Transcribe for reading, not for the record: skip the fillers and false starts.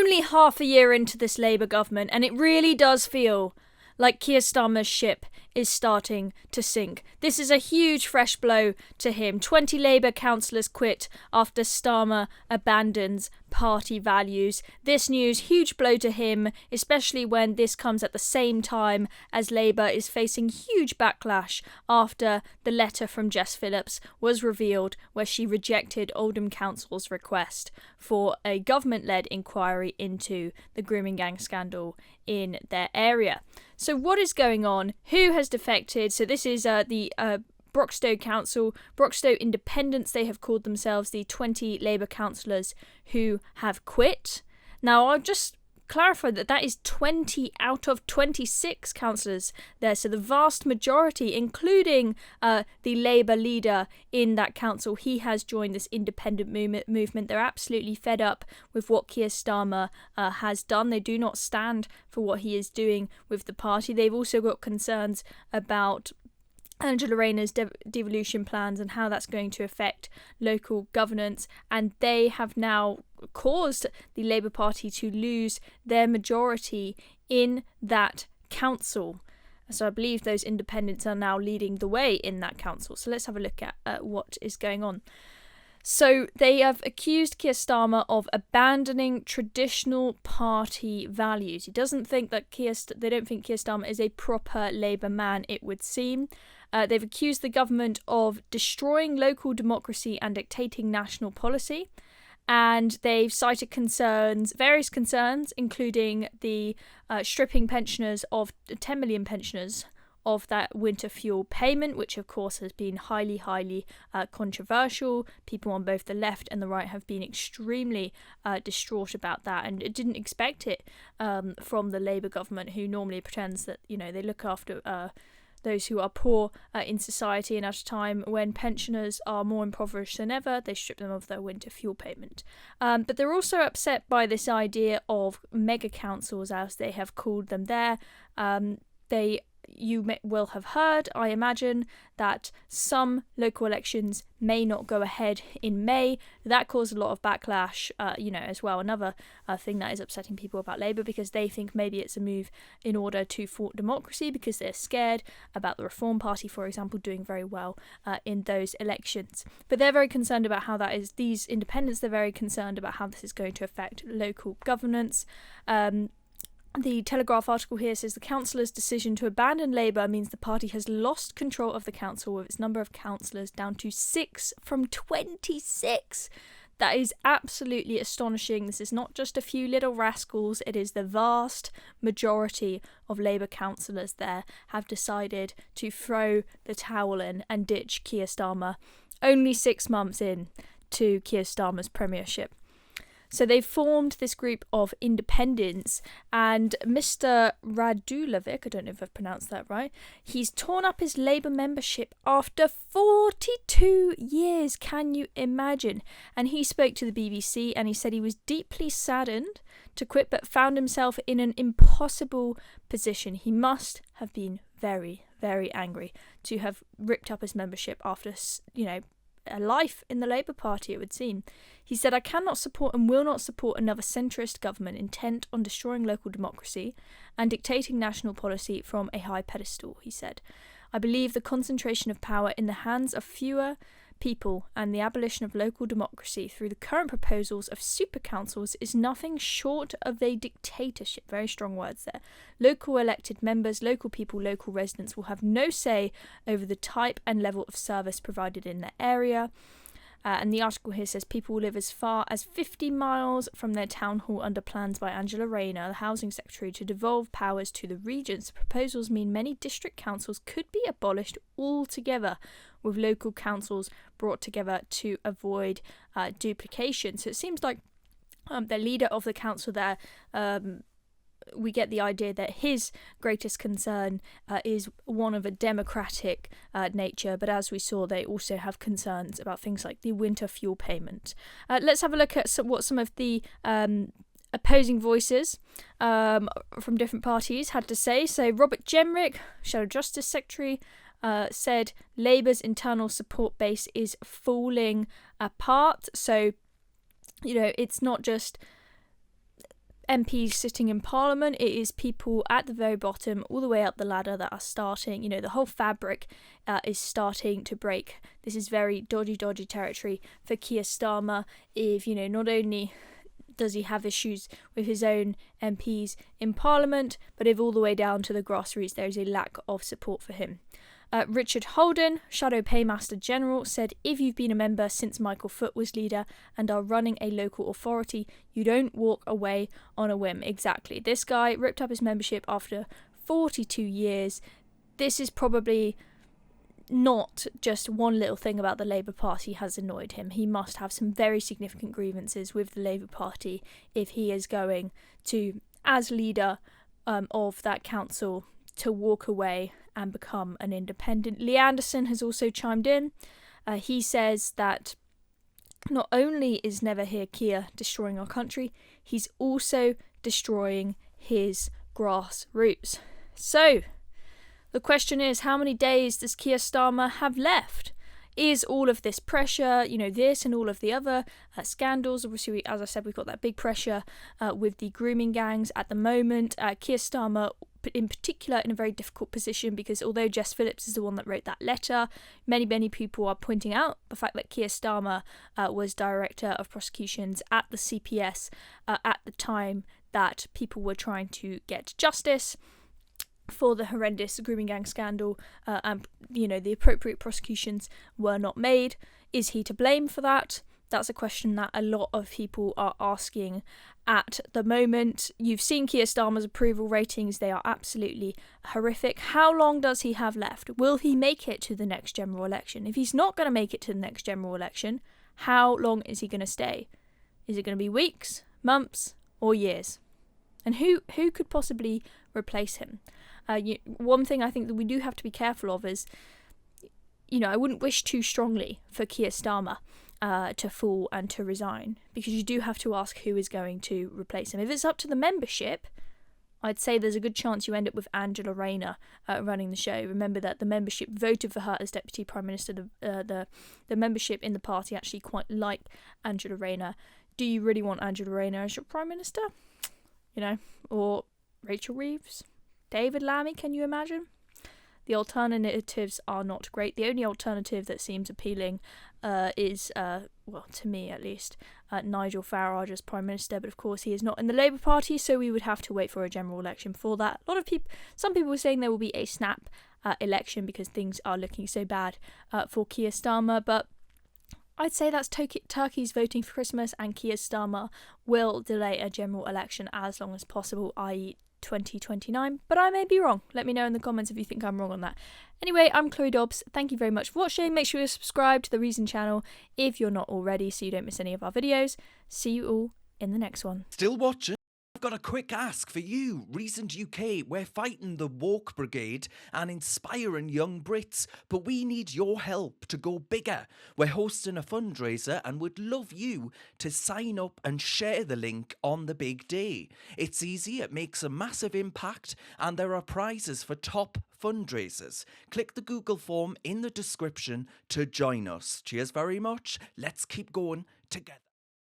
only half a year into this Labour government, and it really does feel like Keir Starmer's ship is starting to sink. This is a huge fresh blow to him. 20 Labour councillors quit after Starmer abandons party values. This news, huge blow to him, especially when this comes at the same time as Labour is facing huge backlash after the letter from Jess Phillips was revealed, where she rejected Oldham Council's request for a government-led inquiry into the grooming gang scandal in their area. So what is going on? Who has defected? So this is the Broxtowe Council, Broxtowe Independents, they have called themselves, the 20 Labour councillors who have quit. Now, I'll just clarify that is 20 out of 26 councillors there, so the vast majority, including the Labour leader in that council, he has joined this independent movement. They're absolutely fed up with what Keir Starmer has done. They do not stand for what he is doing with the party. They've also got concerns about Angela Rayner's devolution plans and how that's going to affect local governance, and they have now caused the Labour Party to lose their majority in that council. So I believe those independents are now leading the way in that council. So let's have a look at what is going on. So they have accused Keir Starmer of abandoning traditional party values. He doesn't think that they don't think Keir Starmer is a proper Labour man, it would seem. They've accused the government of destroying local democracy and dictating national policy. And they've cited various concerns, including the stripping pensioners of 10 million pensioners of that winter fuel payment, which of course has been highly controversial. People on both the left and the right have been extremely distraught about that, and didn't expect it from the Labour government, who normally pretends that, you know, they look after those who are poor in society, and at a time when pensioners are more impoverished than ever, they strip them of their winter fuel payment. But they're also upset by this idea of mega councils, as they have called them there. You will have heard, I imagine, that some local elections may not go ahead in May. That caused a lot of backlash, as well. Another thing that is upsetting people about Labour, because they think maybe it's a move in order to thwart democracy, because they're scared about the Reform Party, for example, doing very well in those elections. But they're very concerned about how that is. These independents, they're very concerned about how this is going to affect local governance. The Telegraph article here says the councillors' decision to abandon Labour means the party has lost control of the council, with its number of councillors down to 6 from 26. That is absolutely astonishing. This is not just a few little rascals, it is the vast majority of Labour councillors there have decided to throw the towel in and ditch Keir Starmer, only 6 months in to Keir Starmer's premiership. So they formed this group of independents, and Mr. Radulovic, I don't know if I've pronounced that right, he's torn up his Labour membership after 42 years. Can you imagine? And he spoke to the BBC, and he said he was deeply saddened to quit, but found himself in an impossible position. He must have been very, very angry to have ripped up his membership after, a life in the Labour Party, it would seem. He said, "I cannot support and will not support another centrist government intent on destroying local democracy and dictating national policy from a high pedestal," he said. "I believe the concentration of power in the hands of fewer people and the abolition of local democracy through the current proposals of super councils is nothing short of a dictatorship." Very strong words there. "Local elected members, local people, local residents will have no say over the type and level of service provided in their area." And the article here says people will live as far as 50 miles from their town hall under plans by Angela Rayner, the Housing Secretary, to devolve powers to the regions. The proposals mean many district councils could be abolished altogether, with local councils brought together to avoid duplication. So it seems like the leader of the council there, we get the idea that his greatest concern is one of a democratic nature, but as we saw, they also have concerns about things like the winter fuel payment. Let's have a look at what some of the opposing voices from different parties had to say. So Robert Jenrick, Shadow Justice Secretary, said Labour's internal support base is falling apart. So, it's not just MPs sitting in Parliament. It is people at the very bottom, all the way up the ladder, that are starting, the whole fabric is starting to break. This is very dodgy territory for Keir Starmer. If, not only does he have issues with his own MPs in Parliament, but if all the way down to the grassroots there is a lack of support for him. Richard Holden, Shadow Paymaster General, said if you've been a member since Michael Foot was leader and are running a local authority, you don't walk away on a whim. Exactly. This guy ripped up his membership after 42 years. This is probably not just one little thing about the Labour Party has annoyed him. He must have some very significant grievances with the Labour Party if he is going to, as leader of that council, to walk away and become an independent. Lee Anderson has also chimed in. He says that not only is Never Hear Keir destroying our country, he's also destroying his grassroots. So, the question is, how many days does Keir Starmer have left? Is all of this pressure, this and all of the other scandals, obviously, as I said, we've got that big pressure with the grooming gangs at the moment. Keir Starmer, in particular, in a very difficult position, because although Jess Phillips is the one that wrote that letter, many people are pointing out the fact that Keir Starmer was Director of Prosecutions at the CPS at the time that people were trying to get justice for the horrendous grooming gang scandal, and the appropriate prosecutions were not made. Is he to blame for that? That's a question that a lot of people are asking at the moment. You've seen Keir Starmer's approval ratings. They are absolutely horrific. How long does he have left? Will he make it to the next general election? If he's not going to make it to the next general election, how long is he going to stay? Is it going to be weeks, months, or years? And who could possibly replace him? One thing I think that we do have to be careful of is, I wouldn't wish too strongly for Keir Starmer to fall and to resign, because you do have to ask who is going to replace him. If it's up to the membership, I'd say there's a good chance you end up with Angela Rayner running the show. Remember that the membership voted for her as Deputy Prime Minister. The membership in the party actually quite like Angela Rayner. Do you really want Angela Rayner as your Prime Minister? Or Rachel Reeves? David Lammy, can you imagine? The alternatives are not great. The only alternative that seems appealing is, to me at least, Nigel Farage as Prime Minister. But of course, he is not in the Labour Party, so we would have to wait for a general election for that. Some people were saying there will be a snap election because things are looking so bad for Keir Starmer. But I'd say that's turkeys voting for Christmas, and Keir Starmer will delay a general election as long as possible, i.e. 2029, but I may be wrong. Let me know in the comments if you think I'm wrong on that. Anyway, I'm Chloe Dobbs. Thank you very much for watching. Make sure you subscribe to the Reason channel if you're not already, so you don't miss any of our videos. See you all in the next one. Still watching? I've got a quick ask for you, Reason UK. We're fighting the woke brigade and inspiring young Brits, but we need your help to go bigger. We're hosting a fundraiser and would love you to sign up and share the link on the big day. It's easy, it makes a massive impact, and there are prizes for top fundraisers. Click the Google form in the description to join us. Cheers very much. Let's keep going together.